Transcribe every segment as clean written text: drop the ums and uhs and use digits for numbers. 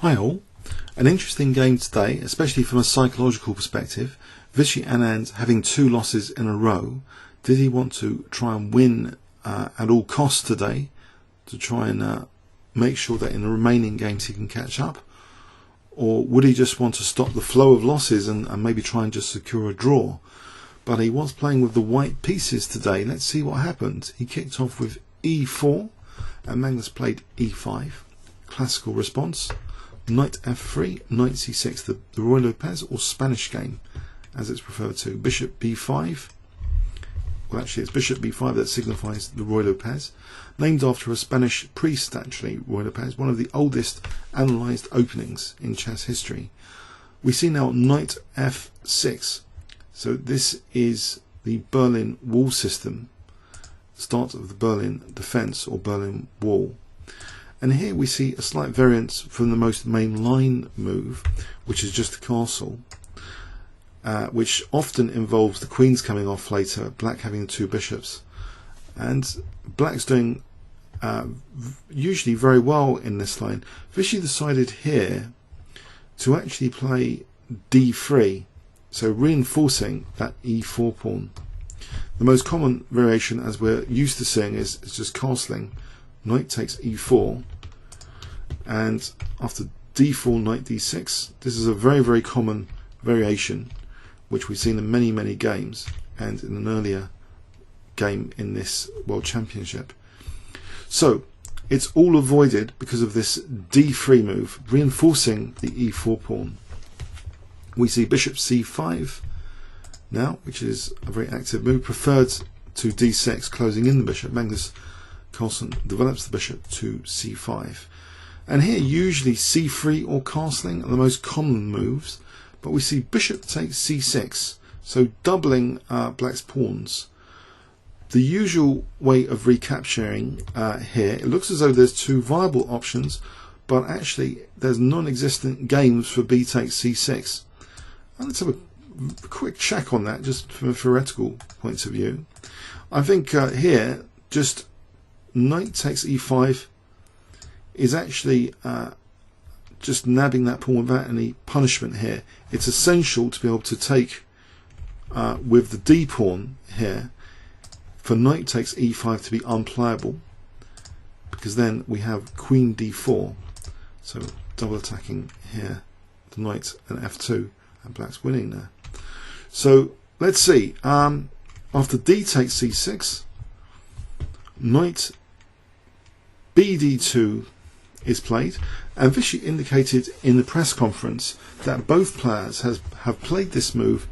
Hi all. An interesting game today, especially from a psychological perspective. Vishy Anand having 2 losses in a row. Did he want to try and win at all costs today to try and make sure that in the remaining games he can catch up? Or would he just want to stop the flow of losses and maybe try and just secure a draw? But he was playing with the white pieces today. Let's see what happened. He kicked off with e4 and Magnus played e5. Classical response. Knight f3, knight c6, the Ruy Lopez or Spanish game as it's referred to. Bishop b5. Well, actually it's bishop b5 that signifies the Ruy Lopez, named after a Spanish priest actually, Ruy Lopez, one of the oldest analysed openings in chess history. We see now knight f6. So this is the Berlin wall system, start of the Berlin defence or Berlin wall. And here we see a slight variance from the most mainline move, which is just a castle, which often involves the queens coming off later, black having 2 bishops. And black's doing usually very well in this line. Vishy decided here to actually play d3, so reinforcing that e4 pawn. The most common variation, as we're used to seeing, is just castling. Knight takes e4, and after d4, knight d6. This is a very common variation which we've seen in many games and in an earlier game in this World Championship. So it's all avoided because of this d3 move, reinforcing the e4 pawn. We see bishop c5 now, which is a very active move, preferred to d6, closing in the bishop. Magnus Carlsen develops the bishop to c5. And here usually c3 or castling are the most common moves, but we see bishop takes c6, so doubling black's pawns. The usual way of recapturing here, it looks as though there's 2 viable options, but actually there's non-existent games for b takes c6. And let's have a quick check on that, just from a theoretical point of view. I think here, just knight takes e5 is actually just nabbing that pawn without any punishment here. It's essential to be able to take with the d pawn here for knight takes e5 to be unplayable, because then we have queen d4, so double attacking here the knight and f2, and black's winning there. So let's see, after d takes c6, knight bd2 is played, and Vishy indicated in the press conference that both players have played this move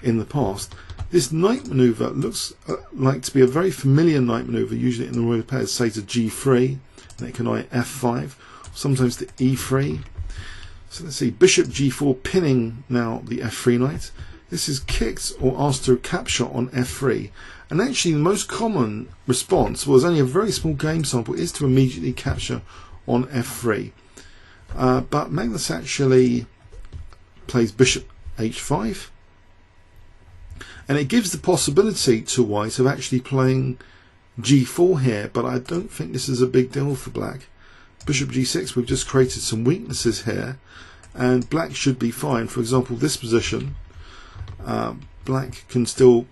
in the past. This knight maneuver looks like to be a very familiar knight maneuver, usually in the Ruy Lopez, say to g3, knight can knight f5, sometimes to e3. So let's see, bishop g4 pinning now the f3 knight. This is kicked or asked to capture on f3. And actually the most common response, well, there's only a very small game sample, is to immediately capture on f3. But Magnus actually plays bishop h5. And it gives the possibility to white of actually playing g4 here, but I don't think this is a big deal for black. Bishop g6, we've just created some weaknesses here, and black should be fine. For example, this position, black can still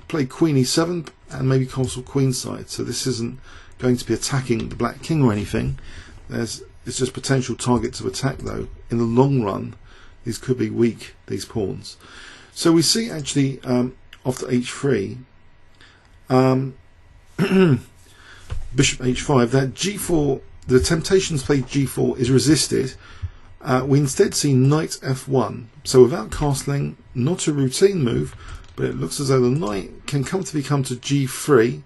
play queen e7 and maybe castle queenside, so this isn't going to be attacking the black king or anything. It's just potential targets of attack though. In the long run, these could be weak, these pawns. So we see actually after h3, bishop h5, that g4, the temptation to play g4 is resisted. We instead see knight f1. So without castling, not a routine move, but it looks as though the knight can come to become to g3,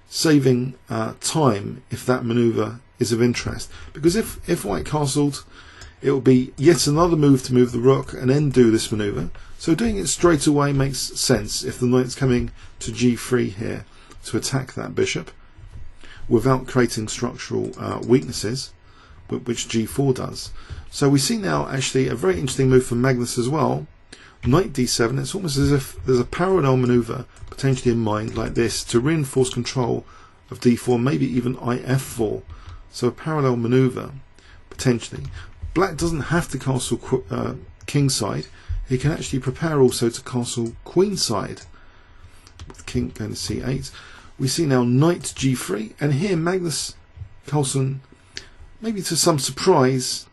saving time if that maneuver is of interest. Because if white castled, it will be yet another move to move the rook and then do this maneuver. So doing it straight away makes sense if the knight's coming to g3 here to attack that bishop without creating structural weaknesses, which g4 does. So we see now actually a very interesting move from Magnus as well. Knight d7, it's almost as if there's a parallel maneuver potentially in mind like this to reinforce control of d4, maybe even if4. So a parallel maneuver potentially. black doesn't have to castle kingside. He can actually prepare also to castle queenside. With the king going to c8. We see now knight g3, and here Magnus Carlsen, maybe to some surprise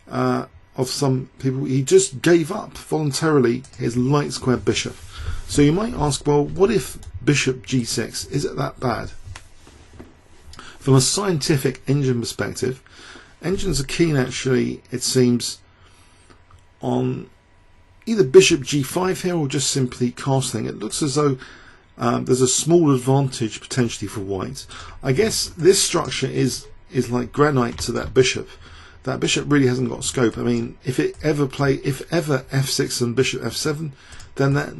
of some people, he just gave up voluntarily his light square bishop. So you might ask, well, what if bishop g6? Is it that bad? From a scientific engine perspective, engines are keen actually, it seems, on either bishop g5 here or just simply castling. It looks as though there's a small advantage potentially for white. I guess this structure is like granite to that bishop. That bishop really hasn't got scope. I mean, if ever f6 and bishop f7, then that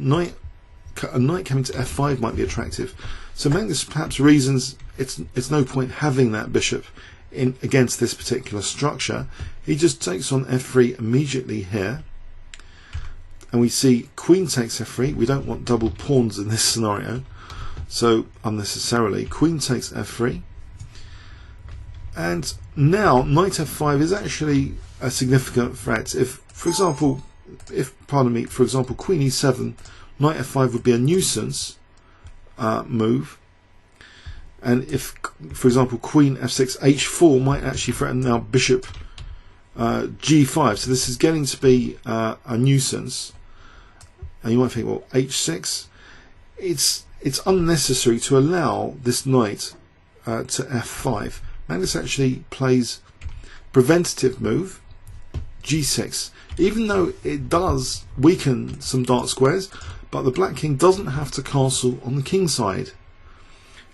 a knight coming to f5 might be attractive. So Magnus perhaps reasons it's no point having that bishop in against this particular structure. He just takes on f3 immediately here, and we see queen takes f3. We don't want double pawns in this scenario, so unnecessarily queen takes f3. And now knight f5 is actually a significant threat. If, for example, queen e7, knight f5 would be a nuisance move. And if, for example, queen f6, h4 might actually threaten now bishop g5. So this is getting to be a nuisance. And you might think, well, h6, it's unnecessary to allow this knight to f5. Magnus actually plays preventative move g6, even though it does weaken some dark squares, but the black king doesn't have to castle on the king side.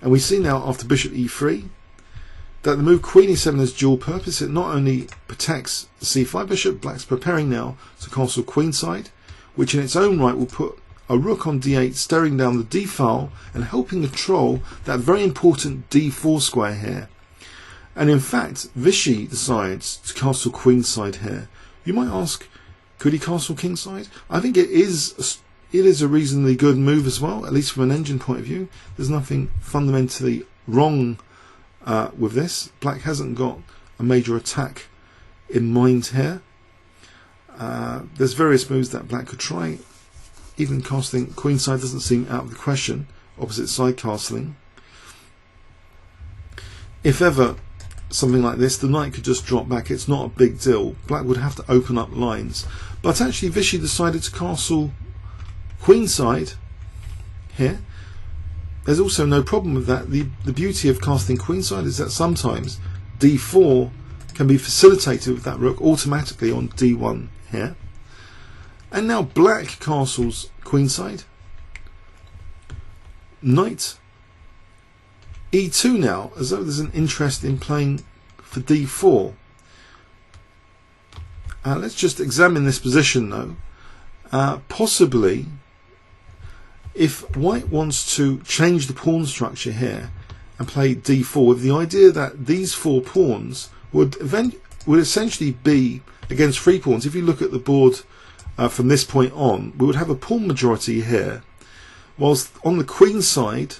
And we see now after bishop e3 that the move queen e7 has dual purpose. It not only protects the c5 bishop, black's preparing now to castle queenside, which in its own right will put a rook on d8, staring down the d file and helping control that very important d4 square here. And in fact, Vishy decides to castle queenside here. You might ask, could he castle kingside? I think it is a reasonably good move as well, at least from an engine point of view. There's nothing fundamentally wrong with this. Black hasn't got a major attack in mind here. There's various moves that black could try. Even castling queenside doesn't seem out of the question. Opposite side castling. If ever something like this, the knight could just drop back. It's not a big deal. Black would have to open up lines. But actually Vishy decided to castle queenside here. There's also no problem with that. The beauty of casting queenside is that sometimes d4 can be facilitated with that rook automatically on d1 here. And now black castles queenside. Knight e2 now, as though there's an interest in playing for d4. Let's just examine this position though. Possibly, if white wants to change the pawn structure here and play d4 with the idea that these four pawns would essentially be against three pawns. If you look at the board from this point on, we would have a pawn majority here, whilst on the queen side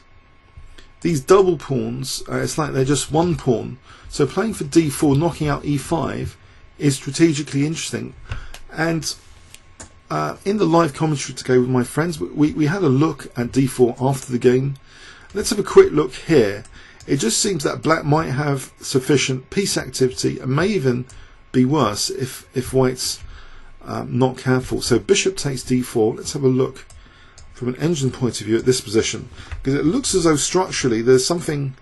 these double pawns, it's like they're just one pawn. So playing for d4, knocking out e5 is strategically interesting. And in the live commentary today with my friends, we had a look at d4 after the game. Let's have a quick look here. It just seems that black might have sufficient piece activity and may even be worse if white's not careful. So bishop takes d4. Let's have a look from an engine point of view at this position, because it looks as though structurally there's something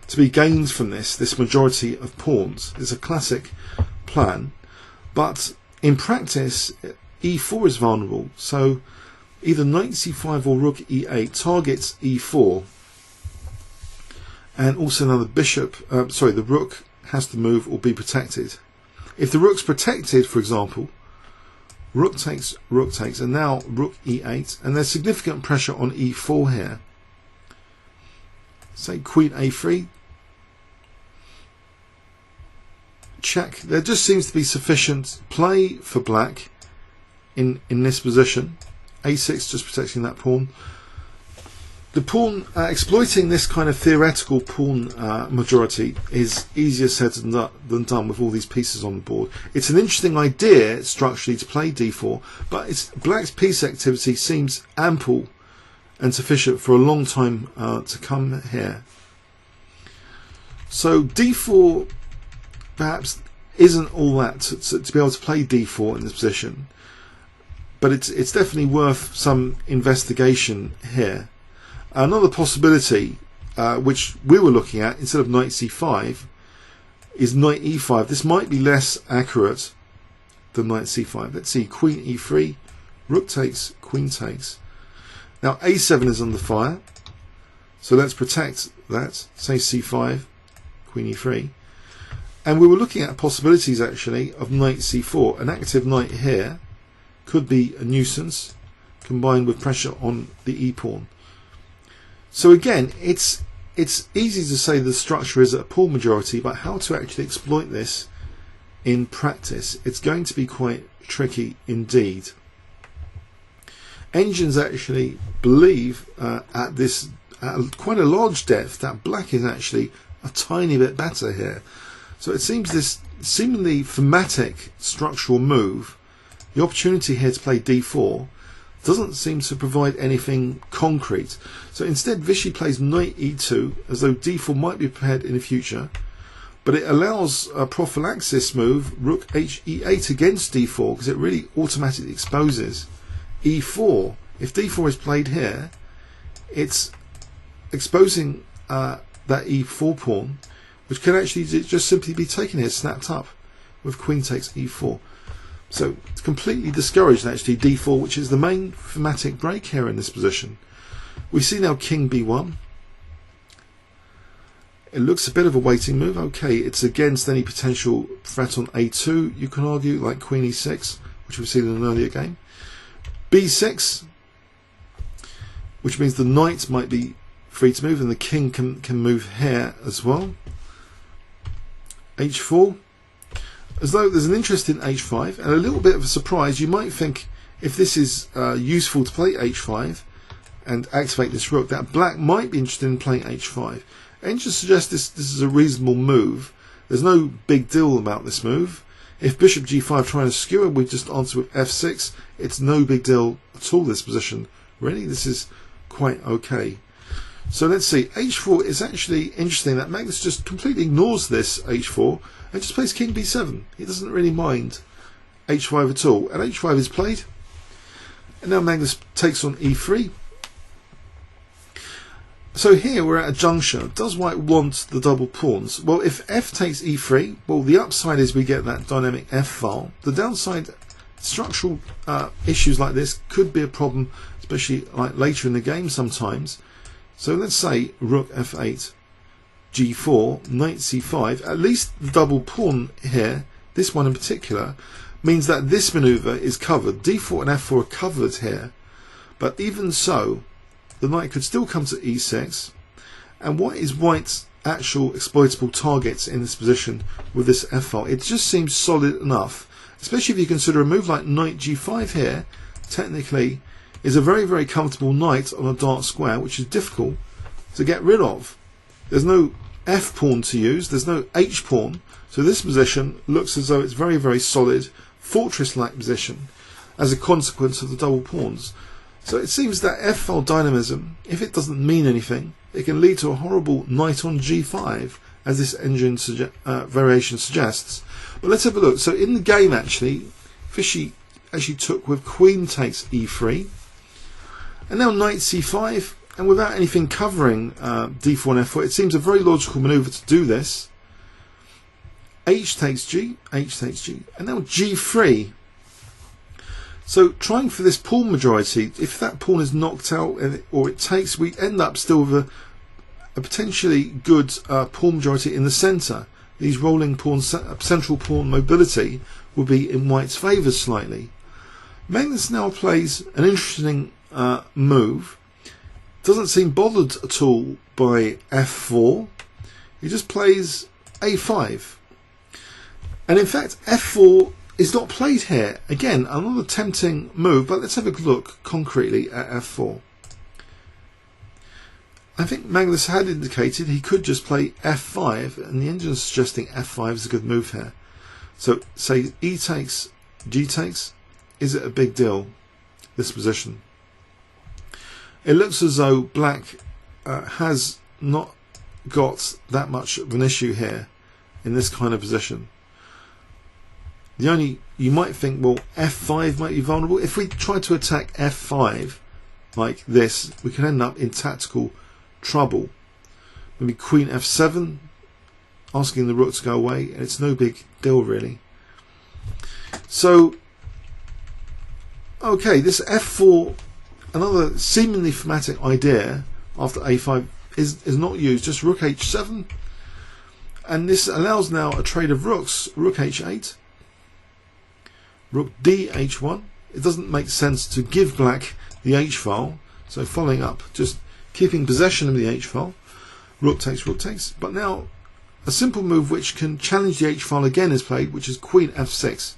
to be gained from this majority of pawns. It's a classic plan, but in practice e4 is vulnerable, so either knight c5 or rook e8 targets e4, and also now the rook has to move or be protected. If the rook's protected, for example, rook takes, and now rook e8, and there's significant pressure on e4 here. Say queen a3, check. There just seems to be sufficient play for black in this position. a6 just protecting that pawn. The pawn, exploiting this kind of theoretical pawn majority is easier said than done with all these pieces on the board. It's an interesting idea structurally to play d4, but black's piece activity seems ample and sufficient for a long time to come here. So d4 perhaps isn't all that to be able to play d4 in this position, but it's definitely worth some investigation here. Another possibility which we were looking at instead of knight c5 is knight e5. This might be less accurate than knight c5. Let's see, queen e3, rook takes, queen takes. Now a7 is under fire, so let's protect that. Say c5, queen e3. And we were looking at possibilities actually of knight c4. An active knight here could be a nuisance combined with pressure on the e-pawn. So again, it's easy to say the structure is a pawn majority, but how to actually exploit this in practice, it's going to be quite tricky indeed. Engines actually believe at quite a large depth that black is actually a tiny bit better here. So it seems this seemingly thematic structural move, the opportunity here to play d4, doesn't seem to provide anything concrete. So instead Vishy plays knight e2 as though d4 might be prepared in the future, but it allows a prophylaxis move, rook e8 against d4, because it really automatically exposes e4. If d4 is played here, it's exposing that e4 pawn, which can actually just simply be taken here, snapped up with queen takes e4. So it's completely discouraged actually d4, which is the main thematic break here in this position. We see now king b1. It looks a bit of a waiting move. Okay, it's against any potential threat on a2, you can argue, like queen e6, which we've seen in an earlier game. b6, which means the knight might be free to move and the king can move here as well. h4. As though there's an interest in h5 and a little bit of a surprise. You might think if this is useful to play h5 and activate this rook, that black might be interested in playing h5. And just suggest this is a reasonable move. There's no big deal about this move. If bishop g5 trying to skewer, we just answer with f6. It's no big deal at all, this position. Really, this is quite okay. So let's see, h4 is actually interesting that Magnus just completely ignores this h4 and just plays king b7. He doesn't really mind h5 at all. And h5 is played. And now Magnus takes on e3. So here we're at a juncture. Does white want the double pawns? Well, if f takes e3, well, the upside is we get that dynamic f file. The downside, structural issues like this could be a problem, especially like later in the game sometimes. So let's say rook f8, g4, knight c5. At least the double pawn here, this one in particular, means that this maneuver is covered. d4 and f4 are covered here. But even so, the knight could still come to e6. And what is white's actual exploitable targets in this position with this f file? It just seems solid enough, especially if you consider a move like knight g5 here, technically is a very, very comfortable knight on a dark square, which is difficult to get rid of. There's no f pawn to use, there's no h pawn, so this position looks as though it's very, very solid, fortress-like position as a consequence of the double pawns. So it seems that f file dynamism, if it doesn't mean anything, it can lead to a horrible knight on g5, as this engine variation suggests. But let's have a look. So in the game, actually, Vishy actually took with queen takes e3. And now knight c5, and without anything covering d4 and f4, it seems a very logical maneuver to do this. H takes g, and now g3. So trying for this pawn majority, if that pawn is knocked out or it takes, we end up still with a potentially good pawn majority in the centre. These rolling pawns, central pawn mobility will be in white's favour slightly. Magnus now plays an interesting move. Doesn't seem bothered at all by f4. He just plays a5. And in fact, f4 is not played here. Again, another tempting move, but let's have a look concretely at f4. I think Magnus had indicated he could just play f5, and the engine is suggesting f5 is a good move here. So say e takes, g takes. Is it a big deal, this position? It looks as though black has not got that much of an issue here in this kind of position. The only, you might think, well, f5 might be vulnerable. If we try to attack f5 like this, we can end up in tactical trouble. Maybe queen f7, asking the rook to go away, and it's no big deal really. So, okay, this f4, another seemingly thematic idea after a5 is not used, just rook h7, and this allows now a trade of rooks, rook h8, rook d h1. It doesn't make sense to give black the h file, so following up, just keeping possession of the h file, rook takes, but now a simple move which can challenge the h file again is played, which is queen f6.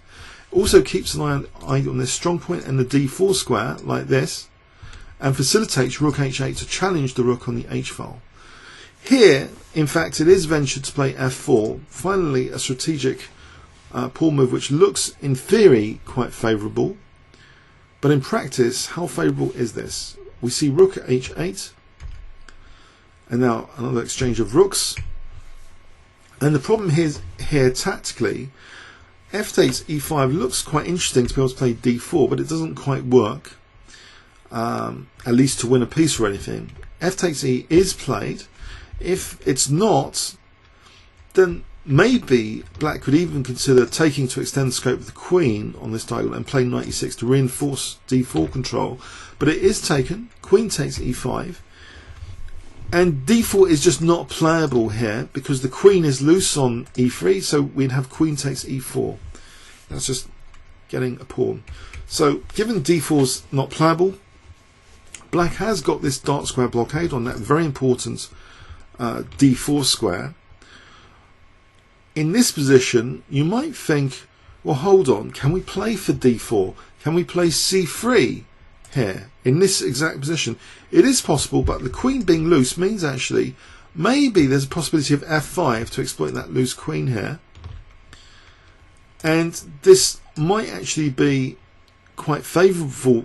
Also keeps an eye on this strong point and the d4 square like this, and facilitates rook h8 to challenge the rook on the h file. Here, in fact, it is ventured to play f4, finally a strategic pawn move which looks in theory quite favourable, but in practice, how favourable is this? We see rook h8, and now another exchange of rooks, and the problem here tactically, f takes e5 looks quite interesting to be able to play d4, but it doesn't quite work, at least to win a piece or anything. F takes e is played. If it's not, then maybe black could even consider taking to extend the scope of the queen on this diagonal and play knight e6 to reinforce d4 control, but it is taken. Queen takes e5, and d4 is just not playable here because the queen is loose on e3, so we'd have queen takes e4. That's just getting a pawn. So given d4's not playable, black has got this dark square blockade on that very important d4 square. In this position, you might think, well, hold on, can we play for d4? Can we play c3 here in this exact position? It is possible, but the queen being loose means actually maybe there's a possibility of f5 to exploit that loose queen here, and this might actually be quite favourable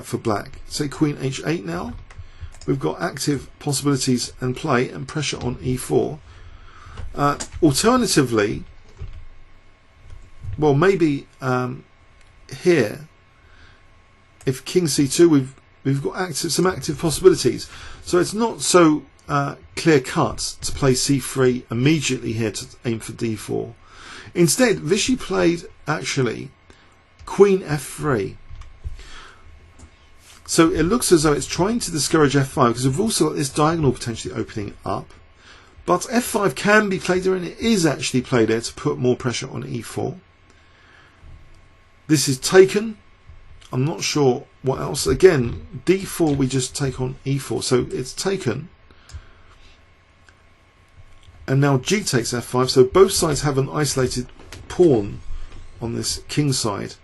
for black. Say queen h8 now. We've got active possibilities and play and pressure on e4. Alternatively, well, maybe here, if king c2, we've got some active possibilities. So it's not so clear cut to play c3 immediately here to aim for d4. Instead, Vishy played actually queen f3. So it looks as though it's trying to discourage f5 because we've also got this diagonal potentially opening up. But f5 can be played there, and it is actually played there to put more pressure on e4. This is taken. I'm not sure what else. Again, d4 we just take on e4, so it's taken. And now g takes f5, so both sides have an isolated pawn on this king side,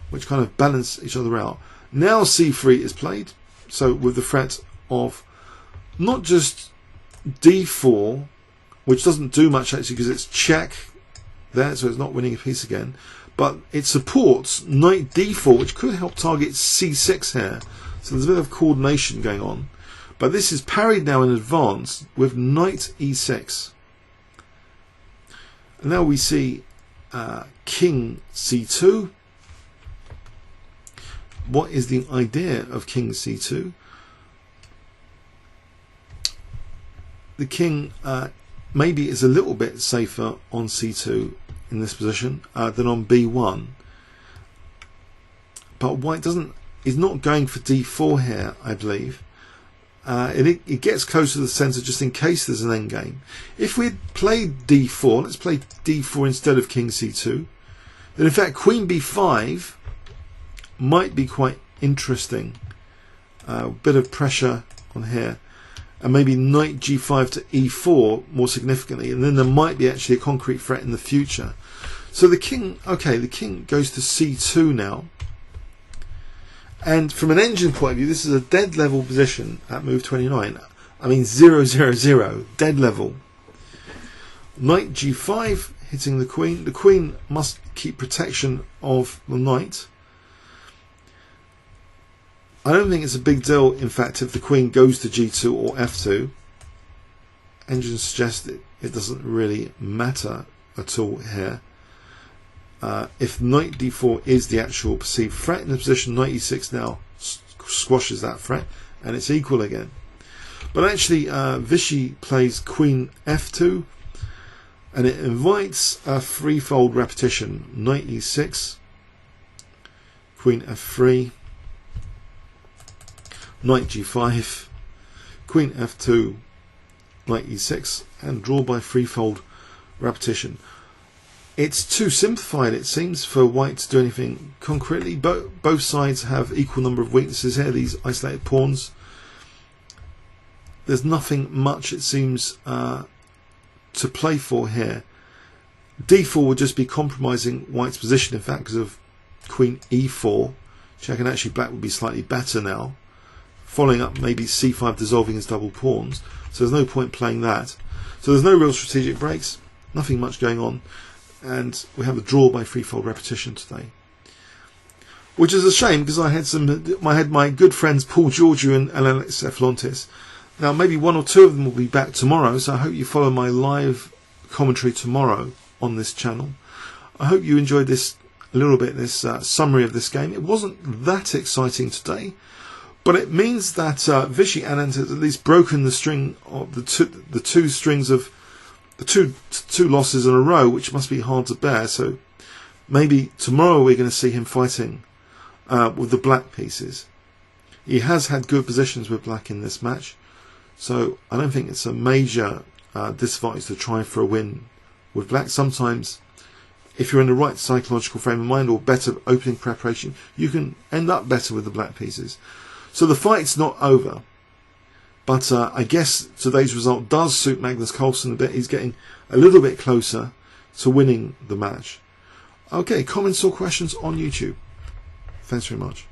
which kind of balance each other out. Now c3 is played, so with the threat of not just d4, which doesn't do much actually because it's check there, so it's not winning a piece again, but it supports knight d4, which could help target c6 here. So there's a bit of coordination going on, but this is parried now in advance with knight e6. And now we see king c2. What is the idea of king c2? The king maybe is a little bit safer on c2 in this position than on b1, but white is not going for d4 here, I believe. It gets close to the centre just in case there's an endgame. If we had played d4, let's play d4 instead of king c2, then in fact queen b5 might be quite interesting. A bit of pressure on here, and maybe knight g5 to e4 more significantly, and then there might be actually a concrete threat in the future. So the king, okay, the king goes to c2 now, and from an engine point of view, this is a dead level position at move 29. I mean 0-0-0, dead level. Knight g5 hitting the queen. The queen must keep protection of the knight. I don't think it's a big deal, in fact, if the queen goes to g2 or f2. Engines suggest it doesn't really matter at all here. If knight d4 is the actual perceived threat in the position, knight e6 now squashes that threat, and it's equal again. But actually, Vishy plays queen f2, and it invites a threefold repetition. Knight e6, queen f3, knight g5, queen f2, knight e6, and draw by threefold repetition. It's too simplified, it seems, for white to do anything concretely. Both sides have equal number of weaknesses here, these isolated pawns. There's nothing much, it seems, to play for here. d4 would just be compromising white's position, in fact, because of queen e4. Checking actually black would be slightly better now, following up maybe c5 dissolving his double pawns. So there's no point playing that. So there's no real strategic breaks, nothing much going on, and we have a draw by threefold repetition today, which is a shame because I had my good friends Paul Georgiou and Alex Eflontis. Now maybe one or two of them will be back tomorrow, so I hope you follow my live commentary tomorrow on this channel. I hope you enjoyed this a little bit, this summary of this game. It wasn't that exciting today, but it means that Vishy Anand has at least broken the string of the two strings of the two losses in a row, which must be hard to bear. So maybe tomorrow we're going to see him fighting with the black pieces. He has had good positions with black in this match, so I don't think it's a major disadvantage to try for a win with black. Sometimes, if you're in the right psychological frame of mind or better opening preparation, you can end up better with the black pieces. So the fight's not over, but I guess today's result does suit Magnus Carlsen a bit. He's getting a little bit closer to winning the match. Okay, comments or questions on YouTube. Thanks very much.